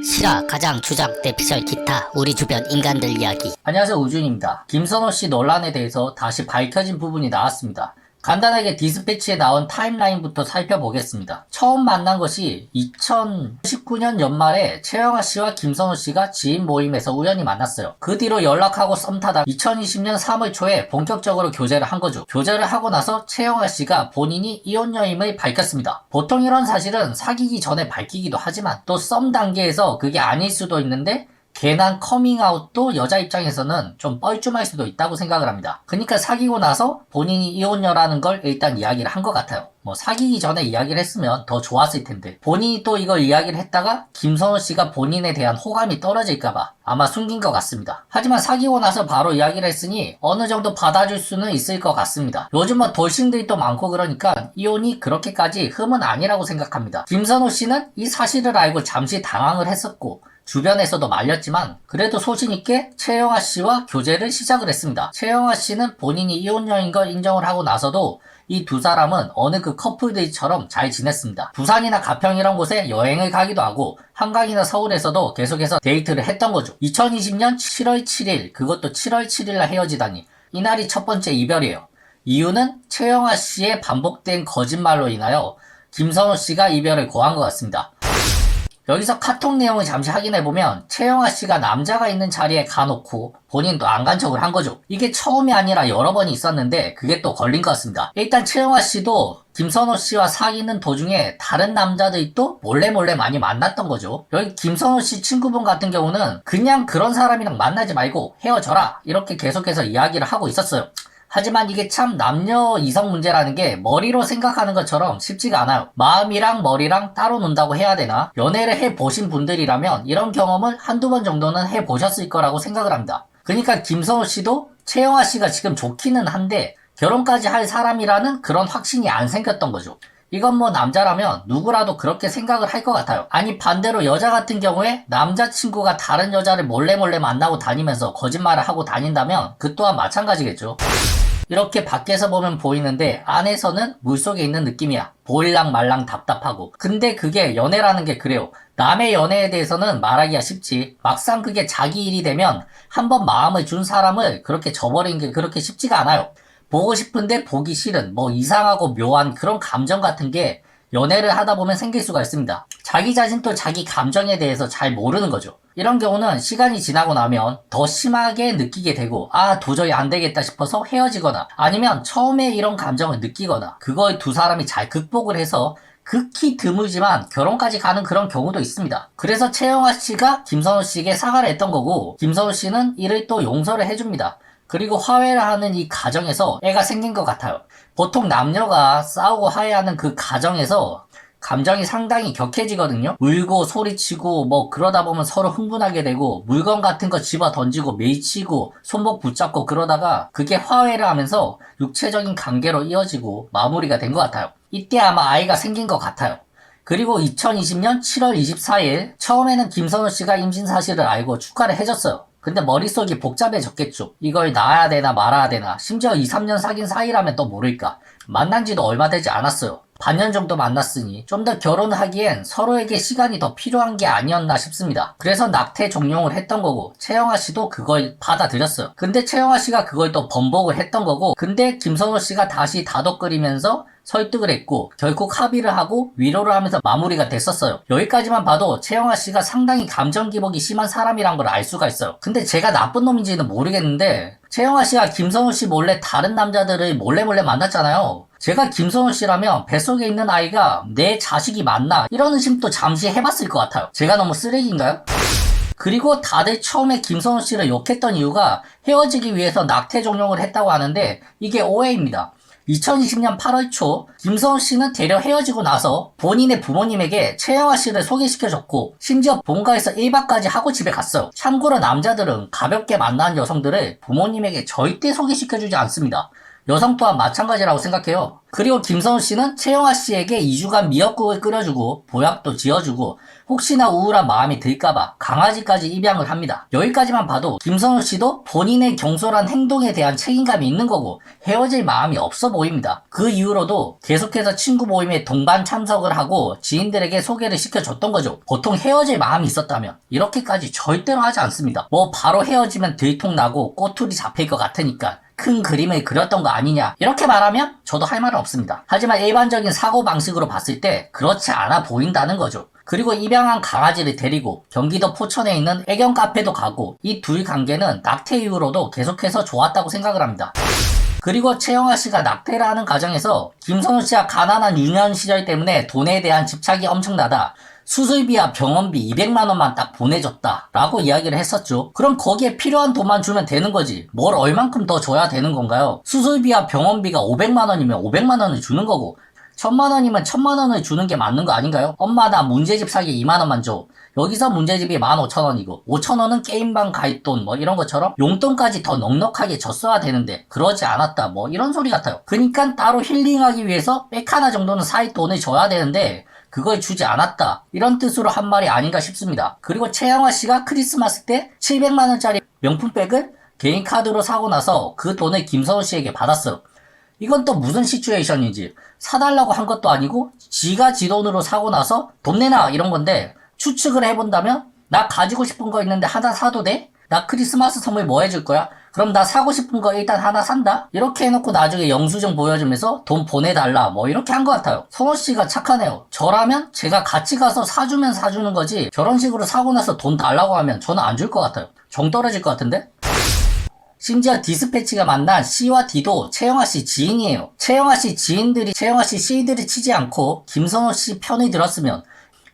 실화, 가장, 주장, 대피셜, 기타, 우리 주변 인간들 이야기. 안녕하세요, 우준입니다. 김선호씨 논란에 대해서 다시 밝혀진 부분이 나왔습니다. 간단하게 디스패치에 나온 타임라인부터 살펴보겠습니다. 처음 만난 것이 2019년 연말에 최영아씨와 김선호씨가 지인 모임에서 우연히 만났어요. 그 뒤로 연락하고 썸 타다 2020년 3월 초에 본격적으로 교제를 한 거죠. 교제를 하고 나서 최영아씨가 본인이 이혼녀임을 밝혔습니다. 보통 이런 사실은 사귀기 전에 밝히기도 하지만 또 썸 단계에서 그게 아닐 수도 있는데 괜한 커밍아웃도 여자 입장에서는 좀 뻘쭘할 수도 있다고 생각을 합니다. 그러니까 사귀고 나서 본인이 이혼녀라는 걸 일단 이야기를 한 것 같아요. 사귀기 전에 이야기를 했으면 더 좋았을 텐데 본인이 또 이걸 이야기를 했다가 김선호 씨가 본인에 대한 호감이 떨어질까봐 아마 숨긴 것 같습니다. 하지만 사귀고 나서 바로 이야기를 했으니 어느 정도 받아줄 수는 있을 것 같습니다. 요즘 돌싱들이 또 많고 그러니까 이혼이 그렇게까지 흠은 아니라고 생각합니다. 김선호 씨는 이 사실을 알고 잠시 당황을 했었고 주변에서도 말렸지만 그래도 소신있게 최영아 씨와 교제를 시작을 했습니다. 최영아 씨는 본인이 이혼녀인 걸 인정을 하고 나서도 이 두 사람은 어느 그 커플들처럼 잘 지냈습니다. 부산이나 가평 이런 곳에 여행을 가기도 하고 한강이나 서울에서도 계속해서 데이트를 했던 거죠. 2020년 7월 7일 그것도 7월 7일날 헤어지다니 이날이 첫 번째 이별이에요. 이유는 최영아 씨의 반복된 거짓말로 인하여 김선호 씨가 이별을 고한 것 같습니다. 여기서 카톡 내용을 잠시 확인해보면 최영아 씨가 남자가 있는 자리에 가놓고 본인도 안 간 척을 한 거죠. 이게 처음이 아니라 여러 번이 있었는데 그게 또 걸린 것 같습니다. 일단 최영아 씨도 김선호 씨와 사귀는 도중에 다른 남자들이 또 몰래 많이 만났던 거죠. 여기 김선호 씨 친구분 같은 경우는 그냥 그런 사람이랑 만나지 말고 헤어져라 이렇게 계속해서 이야기를 하고 있었어요. 하지만 이게 참 남녀 이성 문제라는 게 머리로 생각하는 것처럼 쉽지가 않아요. 마음이랑 머리랑 따로 논다고 해야 되나? 연애를 해보신 분들이라면 이런 경험을 한두 번 정도는 해보셨을 거라고 생각을 합니다. 그러니까 김선호 씨도 최영아 씨가 지금 좋기는 한데 결혼까지 할 사람이라는 그런 확신이 안 생겼던 거죠. 이건 남자라면 누구라도 그렇게 생각을 할 것 같아요. 아니 반대로 여자 같은 경우에 남자친구가 다른 여자를 몰래 만나고 다니면서 거짓말을 하고 다닌다면 그 또한 마찬가지겠죠. 이렇게 밖에서 보면 보이는데 안에서는 물속에 있는 느낌이야. 보일랑 말랑 답답하고. 근데 그게 연애라는 게 그래요. 남의 연애에 대해서는 말하기가 쉽지 막상 그게 자기 일이 되면 한번 마음을 준 사람을 그렇게 저버리는 게 그렇게 쉽지가 않아요. 보고 싶은데 보기 싫은 이상하고 묘한 그런 감정 같은 게 연애를 하다 보면 생길 수가 있습니다. 자기 자신도 자기 감정에 대해서 잘 모르는 거죠. 이런 경우는 시간이 지나고 나면 더 심하게 느끼게 되고 도저히 안 되겠다 싶어서 헤어지거나 아니면 처음에 이런 감정을 느끼거나 그걸 두 사람이 잘 극복을 해서 극히 드물지만 결혼까지 가는 그런 경우도 있습니다. 그래서 최영아 씨가 김선호 씨에게 사과를 했던 거고 김선호 씨는 이를 또 용서를 해줍니다. 그리고 화해를 하는 이 과정에서 애가 생긴 것 같아요. 보통 남녀가 싸우고 화해하는 그 과정에서 감정이 상당히 격해지거든요. 울고 소리치고 그러다 보면 서로 흥분하게 되고 물건 같은 거 집어 던지고 밀치고 손목 붙잡고 그러다가 그게 화해를 하면서 육체적인 관계로 이어지고 마무리가 된 것 같아요. 이때 아마 아이가 생긴 것 같아요. 그리고 2020년 7월 24일 처음에는 김선호 씨가 임신 사실을 알고 축하를 해줬어요. 근데 머릿속이 복잡해졌겠죠. 이걸 낳아야 되나 말아야 되나. 심지어 2, 3년 사귄 사이라면 또 모를까. 만난 지도 얼마 되지 않았어요. 반년 정도 만났으니 좀 더 결혼하기엔 서로에게 시간이 더 필요한 게 아니었나 싶습니다. 그래서 낙태 종용을 했던 거고 최영아 씨도 그걸 받아들였어요. 근데 최영아 씨가 그걸 또 번복을 했던 거고 근데 김선호 씨가 다시 다독거리면서 설득을 했고 결국 합의를 하고 위로를 하면서 마무리가 됐었어요. 여기까지만 봐도 최영아 씨가 상당히 감정 기복이 심한 사람이란 걸 알 수가 있어요. 근데 제가 나쁜 놈인지는 모르겠는데 최영아 씨가 김선호 씨 몰래 다른 남자들을 몰래 만났잖아요. 제가 김선호 씨라면 뱃속에 있는 아이가 내 자식이 맞나 이런 의심도 잠시 해봤을 것 같아요. 제가 너무 쓰레기인가요? 그리고 다들 처음에 김선호 씨를 욕했던 이유가 헤어지기 위해서 낙태 종용을 했다고 하는데 이게 오해입니다. 2020년 8월 초 김선호 씨는 데려 헤어지고 나서 본인의 부모님에게 최영아 씨를 소개시켜줬고 심지어 본가에서 1박까지 하고 집에 갔어요. 참고로 남자들은 가볍게 만나는 여성들을 부모님에게 절대 소개시켜주지 않습니다. 여성 또한 마찬가지라고 생각해요. 그리고 김선호 씨는 채영아 씨에게 2주간 미역국을 끓여주고 보약도 지어주고 혹시나 우울한 마음이 들까봐 강아지까지 입양을 합니다. 여기까지만 봐도 김선호 씨도 본인의 경솔한 행동에 대한 책임감이 있는 거고 헤어질 마음이 없어 보입니다. 그 이후로도 계속해서 친구 모임에 동반 참석을 하고 지인들에게 소개를 시켜줬던 거죠. 보통 헤어질 마음이 있었다면 이렇게까지 절대로 하지 않습니다. 뭐 바로 헤어지면 들통나고 꼬투리 잡힐 것 같으니까 큰 그림을 그렸던 거 아니냐 이렇게 말하면 저도 할 말은 없습니다. 하지만 일반적인 사고방식으로 봤을 때 그렇지 않아 보인다는 거죠. 그리고 입양한 강아지를 데리고 경기도 포천에 있는 애견 카페도 가고 이 둘 관계는 낙태 이후로도 계속해서 좋았다고 생각을 합니다. 그리고 채영아 씨가 낙태를 하는 과정에서 김선호 씨가 가난한 유년 시절 때문에 돈에 대한 집착이 엄청나다. 수술비와 병원비 200만 원만 딱 보내줬다 라고 이야기를 했었죠. 그럼 거기에 필요한 돈만 주면 되는 거지 뭘 얼만큼 더 줘야 되는 건가요? 수술비와 병원비가 500만 원이면 500만 원을 주는 거고 1000만 원이면 1000만 원을 주는 게 맞는 거 아닌가요? 엄마 나 문제집 사기 2만 원만 줘. 여기서 문제집이 15,000원이고 5,000원은 게임방 가입돈 뭐 이런 것처럼 용돈까지 더 넉넉하게 줬어야 되는데 그러지 않았다 뭐 이런 소리 같아요. 그러니까 따로 힐링하기 위해서 백 하나 정도는 사이 돈을 줘야 되는데 그걸 주지 않았다 이런 뜻으로 한 말이 아닌가 싶습니다. 그리고 채영아 씨가 크리스마스 때 700만 원짜리 명품백을 개인 카드로 사고 나서 그 돈을 김선호 씨에게 받았어요. 이건 또 무슨 시츄에이션인지 사달라고 한 것도 아니고 지가 지 돈으로 사고 나서 돈 내놔 이런 건데 추측을 해본다면 나 가지고 싶은 거 있는데 하나 사도 돼? 나 크리스마스 선물 뭐 해줄 거야? 그럼 나 사고 싶은 거 일단 하나 산다? 이렇게 해놓고 나중에 영수증 보여주면서 돈 보내달라 뭐 이렇게 한 것 같아요. 선호씨가 착하네요. 저라면 제가 같이 가서 사주면 사주는 거지 저런 식으로 사고 나서 돈 달라고 하면 저는 안 줄 것 같아요. 정 떨어질 것 같은데? 심지어 디스패치가 만난 C와 D도 채영아 씨 지인이에요. 채영아 씨 지인들이 채영아 씨 실드를 치지 않고 김선호 씨 편을 들었으면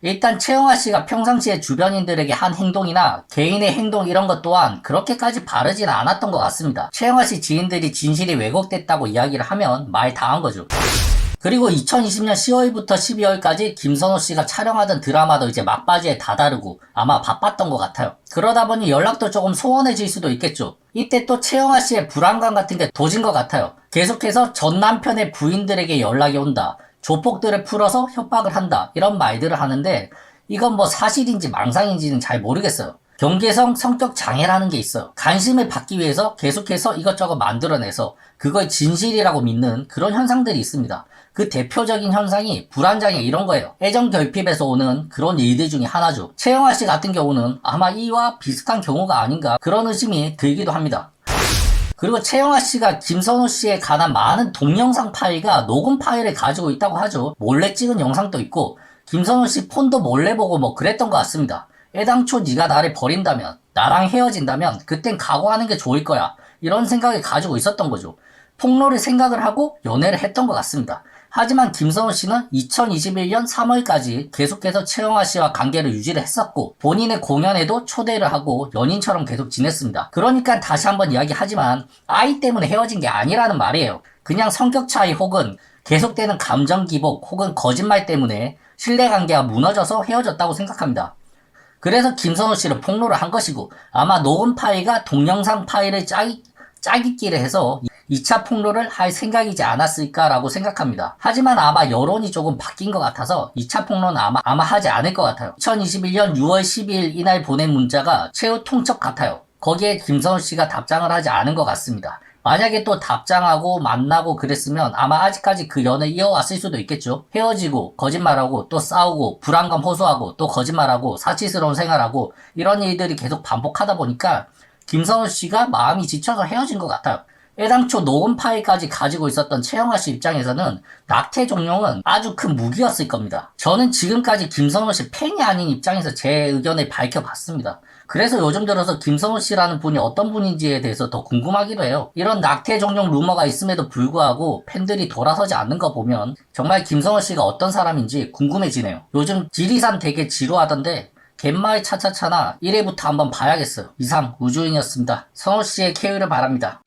일단 채영아 씨가 평상시에 주변인들에게 한 행동이나 개인의 행동 이런 것 또한 그렇게까지 바르진 않았던 것 같습니다. 채영아 씨 지인들이 진실이 왜곡됐다고 이야기를 하면 말 다 한 거죠. 그리고 2020년 10월부터 12월까지 김선호 씨가 촬영하던 드라마도 이제 막바지에 다다르고 아마 바빴던 것 같아요. 그러다 보니 연락도 조금 소원해질 수도 있겠죠. 이때 또 채영아 씨의 불안감 같은 게 도진 것 같아요. 계속해서 전 남편의 부인들에게 연락이 온다. 조폭들을 풀어서 협박을 한다. 이런 말들을 하는데 이건 뭐 사실인지 망상인지는 잘 모르겠어요. 경계성 성격 장애라는 게 있어요. 관심을 받기 위해서 계속해서 이것저것 만들어내서 그걸 진실이라고 믿는 그런 현상들이 있습니다. 그 대표적인 현상이 불안장애 이런 거예요. 애정 결핍에서 오는 그런 일들 중에 하나죠. 채영아 씨 같은 경우는 아마 이와 비슷한 경우가 아닌가 그런 의심이 들기도 합니다. 그리고 채영아 씨가 김선호 씨에 관한 많은 동영상 파일과 녹음 파일을 가지고 있다고 하죠. 몰래 찍은 영상도 있고 김선호 씨 폰도 몰래 보고 뭐 그랬던 것 같습니다. 애당초 네가 나를 버린다면 나랑 헤어진다면 그땐 각오하는 게 좋을 거야 이런 생각을 가지고 있었던 거죠. 폭로를 생각을 하고 연애를 했던 것 같습니다. 하지만 김선호 씨는 2021년 3월까지 계속해서 채영아 씨와 관계를 유지를 했었고 본인의 공연에도 초대를 하고 연인처럼 계속 지냈습니다. 그러니까 다시 한번 이야기하지만 아이 때문에 헤어진 게 아니라는 말이에요. 그냥 성격 차이 혹은 계속되는 감정 기복 혹은 거짓말 때문에 신뢰관계가 무너져서 헤어졌다고 생각합니다. 그래서 김선호 씨를 폭로를 한 것이고 아마 녹음 파일과 동영상 파일을 짜깁기를 해서 2차 폭로를 할 생각이지 않았을까라고 생각합니다. 하지만 아마 여론이 조금 바뀐 것 같아서 2차 폭로는 아마 하지 않을 것 같아요. 2021년 6월 12일 이날 보낸 문자가 최후 통첩 같아요. 거기에 김선호 씨가 답장을 하지 않은 것 같습니다. 만약에 또 답장하고 만나고 그랬으면 아마 아직까지 그 연을 이어왔을 수도 있겠죠. 헤어지고 거짓말하고 또 싸우고 불안감 호소하고 또 거짓말하고 사치스러운 생활하고 이런 일들이 계속 반복하다 보니까 김선호 씨가 마음이 지쳐서 헤어진 것 같아요. 애당초 녹음 파일까지 가지고 있었던 채영아 씨 입장에서는 낙태 종용은 아주 큰 무기였을 겁니다. 저는 지금까지 김선호 씨 팬이 아닌 입장에서 제 의견을 밝혀봤습니다. 그래서 요즘 들어서 김선호 씨라는 분이 어떤 분인지에 대해서 더 궁금하기도 해요. 이런 낙태 종용 루머가 있음에도 불구하고 팬들이 돌아서지 않는 거 보면 정말 김선호 씨가 어떤 사람인지 궁금해지네요. 요즘 지리산 되게 지루하던데 갯마을 차차차나 1회부터 한번 봐야겠어요. 이상 우주인이었습니다. 선호 씨의 쾌유를 바랍니다.